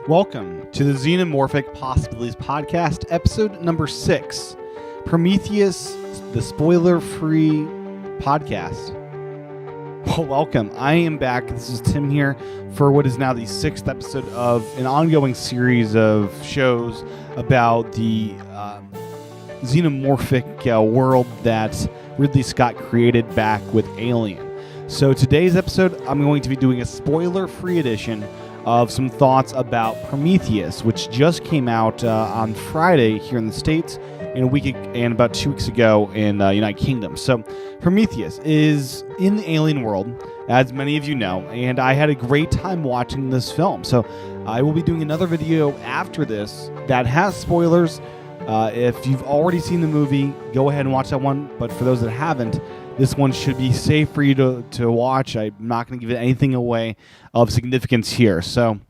Welcome to the Xenomorphic Possibilities Podcast, episode number 6, Prometheus, the spoiler-free podcast. Well, welcome. I am back. This is Tim here for what is now the 6th episode of an ongoing series of shows about the xenomorphic world that Ridley Scott created back with Alien. So today's episode, I'm going to be doing a spoiler-free edition of some thoughts about Prometheus, which just came out on Friday here in the States and about 2 weeks ago in the United Kingdom. So Prometheus is in the alien world, as many of you know, and I had a great time watching this film. So I will be doing another video after this that has spoilers. If you've already seen the movie, go ahead and watch that one. But for those that haven't, this one should be safe for you to watch. I'm not going to give it anything away of significance here. So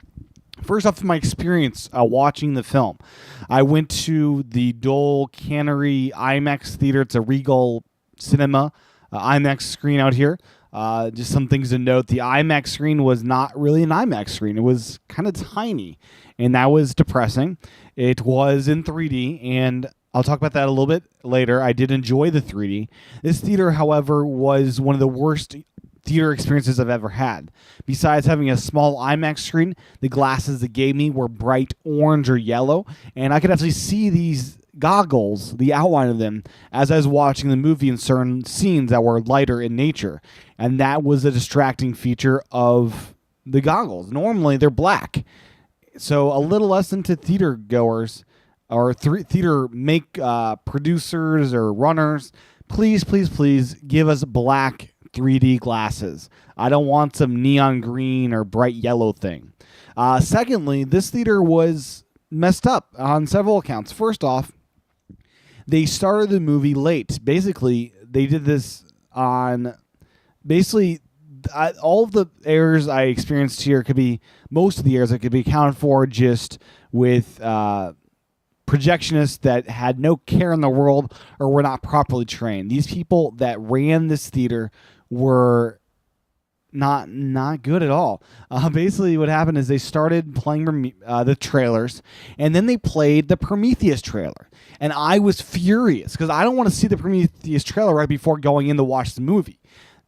first off, my experience watching the film. I went to the Dole Cannery IMAX theater. It's a Regal Cinema IMAX screen out here. Just some things to note. The IMAX screen was not really an IMAX screen. It was kind of tiny, and that was depressing. It was in 3D, and I'll talk about that a little bit later. I did enjoy the 3D. This theater, however, was one of the worst theater experiences I've ever had. Besides having a small IMAX screen, the glasses they gave me were bright orange or yellow, and I could actually see these goggles, the outline of them, as I was watching the movie in certain scenes that were lighter in nature. And that was a distracting feature of the goggles. Normally, they're black. So a little lesson to theater goers or theater producers or runners, please give us black 3D glasses. I don't want some neon green or bright yellow thing. Secondly, this theater was messed up on several accounts. First off, they started the movie late. Basically, they did this on all of the errors I experienced here most of the errors that could be accounted for just with projectionists that had no care in the world or were not properly trained. These people that ran this theater were not good at all. Basically, what happened is they started playing the trailers, and then they played the Prometheus trailer. And I was furious because I don't want to see the Prometheus trailer right before going in to watch the movie.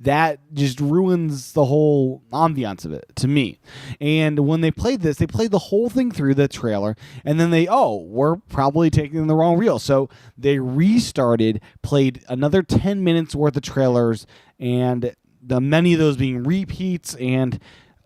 That just ruins the whole ambiance of it to me. And when they played this, they played the whole thing through the trailer, and then we're probably taking the wrong reel. So they restarted, played another 10 minutes worth of trailers, and many of those being repeats, and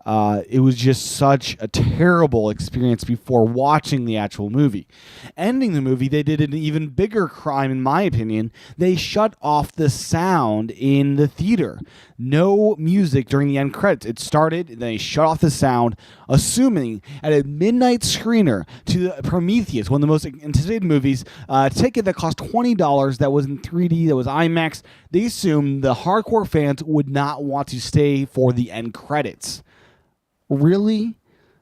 it was just such a terrible experience before watching the actual movie. Ending the movie, they did an even bigger crime, in my opinion. They shut off the sound in the theater. No music during the end credits. It started, and they shut off the sound, assuming at a midnight screener to Prometheus, one of the most anticipated movies, a ticket that cost $20 that was in 3D, that was IMAX. They assumed the hardcore fans would not want to stay for the end credits. Really?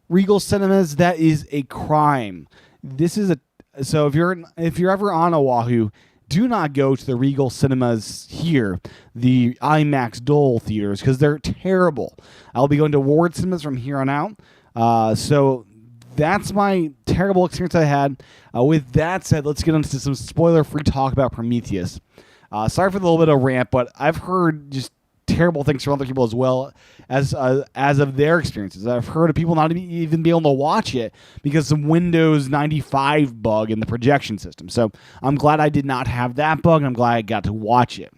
Regal Cinemas, that is a crime. So if you're ever on Oahu, do not go to the Regal Cinemas here, the IMAX Dole theaters, because they're terrible. I'll be going to Ward Cinemas from here on out. So that's my terrible experience I had. With that said, let's get into some spoiler-free talk about Prometheus. Sorry for the little bit of rant, but I've heard just terrible things from other people as well as of their experiences. I've heard of people not even be able to watch it because of some Windows 95 bug in the projection system. So I'm glad I did not have that bug, and I'm glad I got to watch it.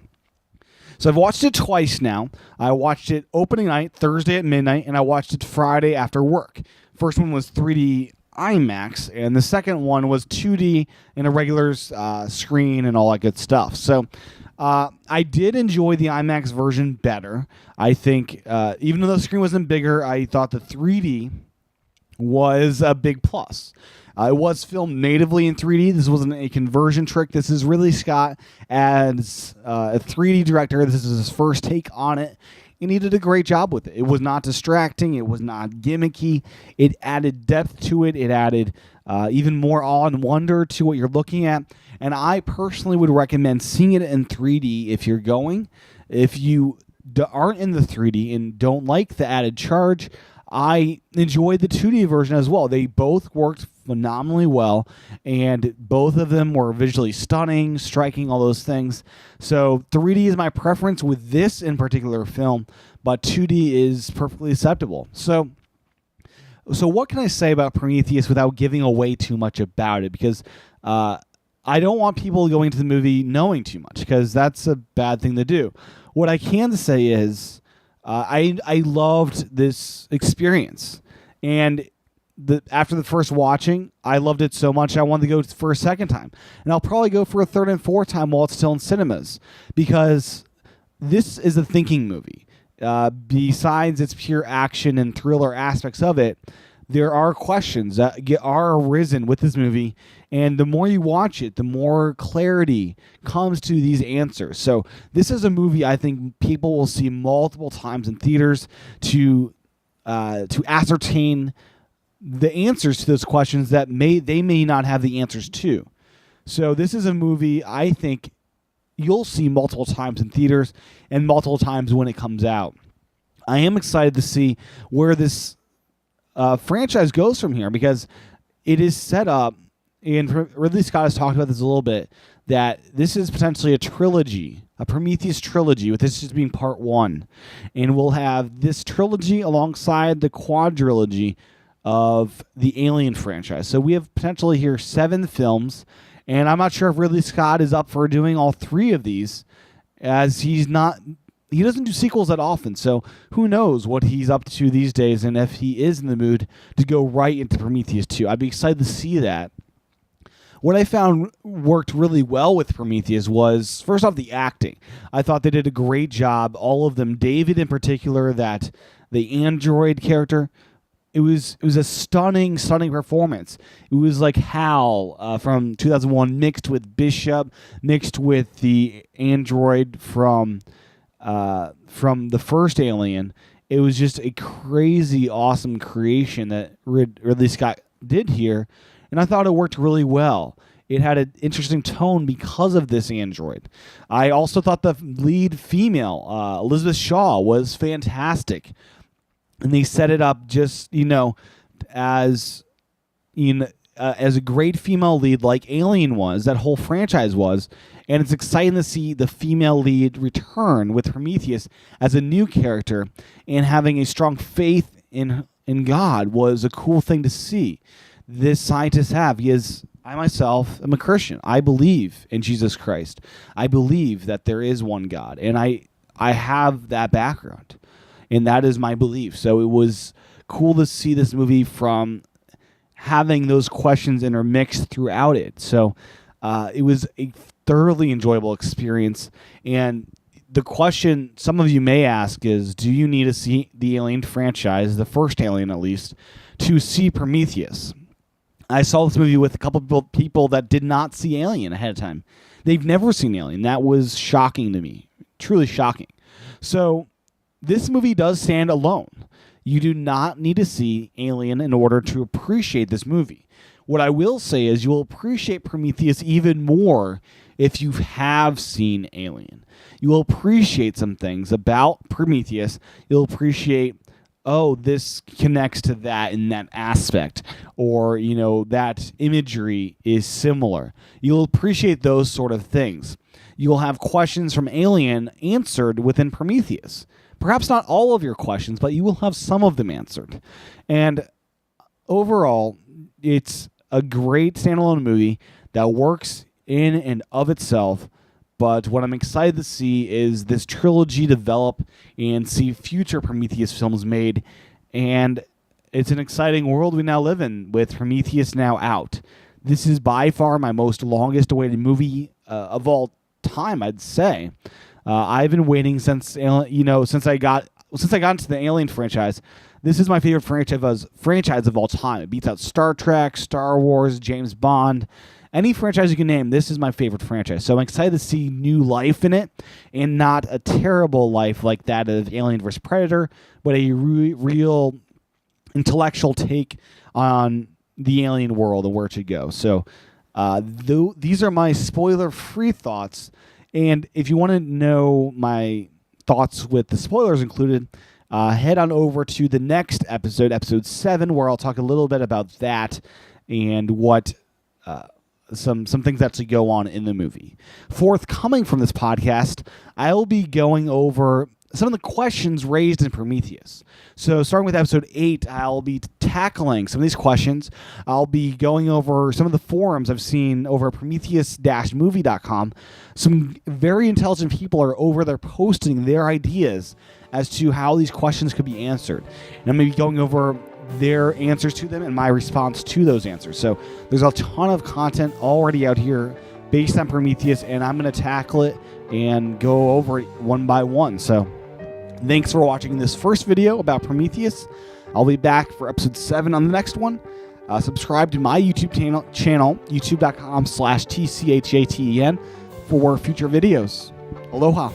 So I've watched it twice now. I watched it opening night, Thursday at midnight, and I watched it Friday after work. First one was 3D IMAX, and the second one was 2D in a regular screen and all that good stuff. So I did enjoy the IMAX version better. I think even though the screen wasn't bigger, I thought the 3D was a big plus. It was filmed natively in 3D. This wasn't a conversion trick. This is Ridley Scott as a 3D director. This is his first take on it, and he did a great job with it. It was not distracting. It was not gimmicky. It added depth to it. It added even more awe and wonder to what you're looking at. And I personally would recommend seeing it in 3D if you're going. If you aren't in the 3D and don't like the added charge, I enjoyed the 2D version as well. They both worked phenomenally well, and both of them were visually stunning, striking, all those things. So 3D is my preference with this in particular film, but 2D is perfectly acceptable. So what can I say about Prometheus without giving away too much about it? Because I don't want people going to the movie knowing too much, because that's a bad thing to do. What I can say is I loved this experience. And after the first watching, I loved it so much I wanted to go for a second time. And I'll probably go for a third and fourth time while it's still in cinemas, because this is a thinking movie. Besides its pure action and thriller aspects of it, there are questions that are arisen with this movie, and the more you watch it, the more clarity comes to these answers. So this is a movie I think people will see multiple times in theaters to ascertain the answers to those questions that they may not have the answers to. So this is a movie I think you'll see multiple times in theaters and multiple times when it comes out. I am excited to see where this franchise goes from here, because it is set up, and Ridley Scott has talked about this a little bit, that this is potentially a trilogy, a Prometheus trilogy, with this just being part one. And we'll have this trilogy alongside the quadrilogy of the Alien franchise. So we have potentially here 7 films, and I'm not sure if Ridley Scott is up for doing all 3 of these, as he doesn't do sequels that often, so who knows what he's up to these days, and if he is in the mood to go right into Prometheus 2. I'd be excited to see that. What I found worked really well with Prometheus was, first off, the acting. I thought they did a great job, all of them. David in particular, the android character, it was a stunning performance. It was like Hal from 2001 mixed with Bishop, mixed with the android from the first Alien. It was just a crazy, awesome creation that Ridley Scott did here, and I thought it worked really well. It had an interesting tone because of this android. I also thought the lead female, Elizabeth Shaw, was fantastic, and they set it up just as a great female lead like Alien was, that whole franchise was. And it's exciting to see the female lead return with Prometheus as a new character, and having a strong faith in God was a cool thing to see. This scientist I myself am a Christian. I believe in Jesus Christ. I believe that there is one God, and I have that background, and that is my belief. So it was cool to see this movie from having those questions intermixed throughout it. So it was a thoroughly enjoyable experience. And the question some of you may ask is, do you need to see the Alien franchise, the first Alien at least, to see Prometheus? I saw this movie with a couple of people that did not see Alien ahead of time. They've never seen Alien. That was shocking to me, truly shocking. So this movie does stand alone. You do not need to see Alien in order to appreciate this movie. What I will say is you will appreciate Prometheus even more if you have seen Alien. You will appreciate some things about Prometheus. You'll appreciate, this connects to that in that aspect, or, that imagery is similar. You'll appreciate those sort of things. You'll have questions from Alien answered within Prometheus. Perhaps not all of your questions, but you will have some of them answered. And overall, it's a great standalone movie that works in and of itself. But what I'm excited to see is this trilogy develop and see future Prometheus films made. And it's an exciting world we now live in with Prometheus now out. This is by far my most longest awaited movie of all time, I'd say. I've been waiting since I got into the Alien franchise. This is my favorite franchise of all time. It beats out Star Trek, Star Wars, James Bond. Any franchise you can name, this is my favorite franchise. So I'm excited to see new life in it, and not a terrible life like that of Alien vs. Predator, but a real intellectual take on the alien world and where it should go. So these are my spoiler-free thoughts. And if you want to know my thoughts with the spoilers included, head on over to the next episode, episode 7, where I'll talk a little bit about that and what some things that actually go on in the movie. Forthcoming from this podcast, I'll be going over some of the questions raised in Prometheus. So starting with episode 8, I'll be tackling some of these questions. I'll be going over some of the forums I've seen over at Prometheus-movie.com. Some very intelligent people are over there posting their ideas as to how these questions could be answered. And I'm going to be going over their answers to them and my response to those answers. So there's a ton of content already out here based on Prometheus, and I'm going to tackle it and go over it one by one. So thanks for watching this first video about Prometheus. I'll be back for episode 7 on the next one. Subscribe to my YouTube channel, youtube.com/TCHATEN, for future videos. Aloha.